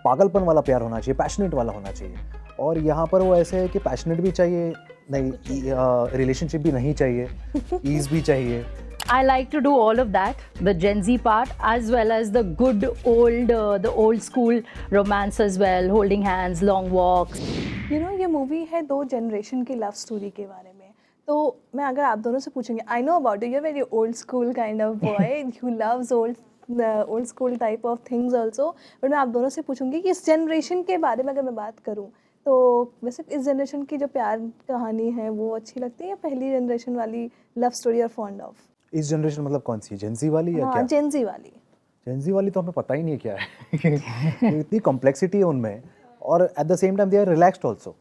पागलपन वाला प्यार होना चाहिए, पैशनेट वाला होना चाहिए। और यहाँ पर वो ऐसे है कि पैशनेट भी चाहिए, नहीं रिलेशनशिप भी नहीं चाहिए, ईज़ भी चाहिए। I like to do all of that, the Gen Z part, as well as the good the old school romance as well, holding hands, long walks. ये मूवी है दो जनरेशन की लव स्टोरी के बारे में। तो मैं अगर आप दोनों से पूछूंगी, I know about you, very old school kind of boy who loves old school type of things also, but मैं आप दोनों से पूछूंगी कि इस जनरेशन के बारे में अगर मैं बात करूँ तो वैसे इस जनरेशन की जो प्यार कहानी है वो अच्छी लगती है या पहली जनरेशन वाली love story are fond of? इस जनरेशन मतलब कौन सी, जेंजी वाली या हाँ, क्या? जेंजी वाली। जेंजी वाली तो हमें पता ही नहीं है क्या है। इतनी कॉम्प्लेक्सिटी है उनमें, और at the same time they are relaxed also.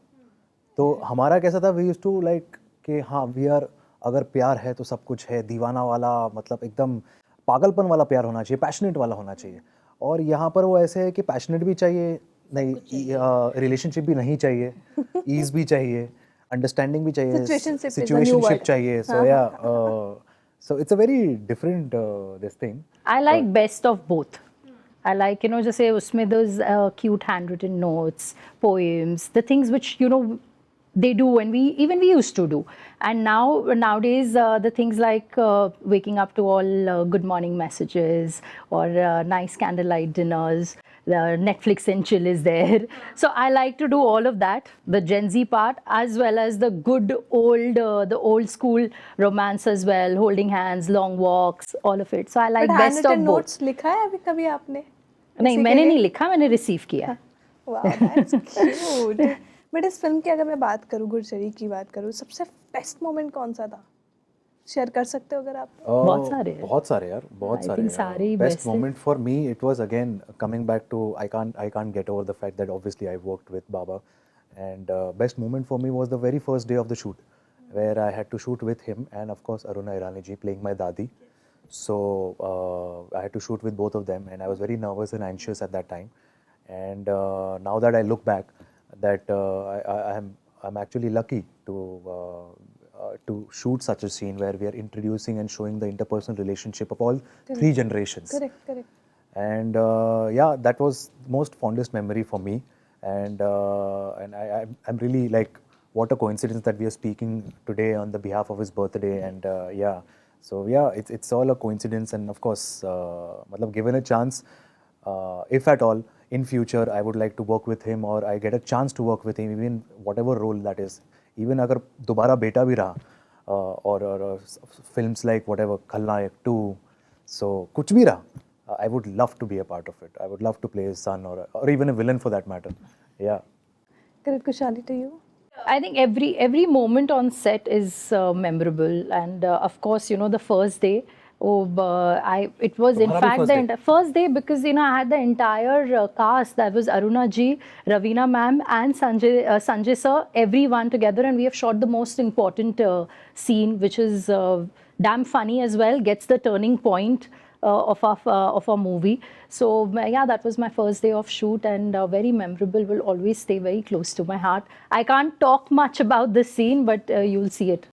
तो हमारा कैसा था, वी यूज्ड टू लाइक कि हाँ वी आर, अगर प्यार है तो सब कुछ है, दीवाना वाला, मतलब एकदम पागलपन वाला प्यार होना चाहिए, पैशनेट वाला होना चाहिए। और यहाँ पर वो ऐसे है कि पैशनेट भी चाहिए, नहीं रिलेशनशिप भी नहीं चाहिए, ईज भी चाहिए, अंडरस्टैंडिंग भी चाहिए, Situationship is a new situationship word. चाहिए। सो या so it's a very different this thing. I like best of both. I like, जैसे उसमें those cute handwritten notes, poems, the things which, they do and we used to do. And nowadays, the things like waking up to all good morning messages or nice candlelight dinners, the Netflix and chill is there. So I like to do all of that, the Gen Z part, as well as the good the old school romance as well, holding hands, long walks, all of it. So I like But best of handwritten both. notes लिखा है अभी कभी आपने? नहीं, किसी के मैंने लिए? नहीं लिखा, मैंने रिसीव किया। वाह, दैट्स क्यूट। बट इस फिल्म की अगर मैं बात करूँ, गुरचरी की बात करूँ, सबसे बेस्ट मोमेंट कौन सा था? शेयर कर सकते हो अगर आप? बहुत सारे हैं। बहुत सारे यार, बहुत I सारे। think सारे ही बेस्ट best है। Moment for me it was again coming back to I can't get over the fact that obviously I worked with Baba, and best moment for me was the very first day of the shoot where I had to shoot with him and of course Aruna Irani ji playing my dadi. So I had to shoot with both of them and I was very nervous and anxious at that time. And now that I look back, that I'm actually lucky to shoot such a scene where we are introducing and showing the interpersonal relationship of all three generations. Correct. And yeah, that was most fondest memory for me. And I'm really like, what a coincidence that we are speaking today on the behalf of his birthday. And yeah, so yeah, it's all a coincidence. And of course, matlab, given a chance, if at all in future I would like to work with him, or I get a chance to work with him, even whatever role that is, even agar dobara beta bhi raha, or films like whatever Khalnayak 2, so kuch bhi raha, I would love to be a part of it. I would love to play his son, or even a villain for that matter. Yeah. Correct, Kushali, to you? I think every moment on set is memorable, and of course, the first day. It was in तुम्हारा भी fact first day? first day because I had the entire cast, that was Aruna ji, Ravina ma'am, and Sanjay sir, everyone together, and we have shot the most important scene, which is damn funny as well. Gets the turning point of our movie. So yeah, that was my first day of shoot, and very memorable. Will always stay very close to my heart. I can't talk much about this scene, but you'll see it.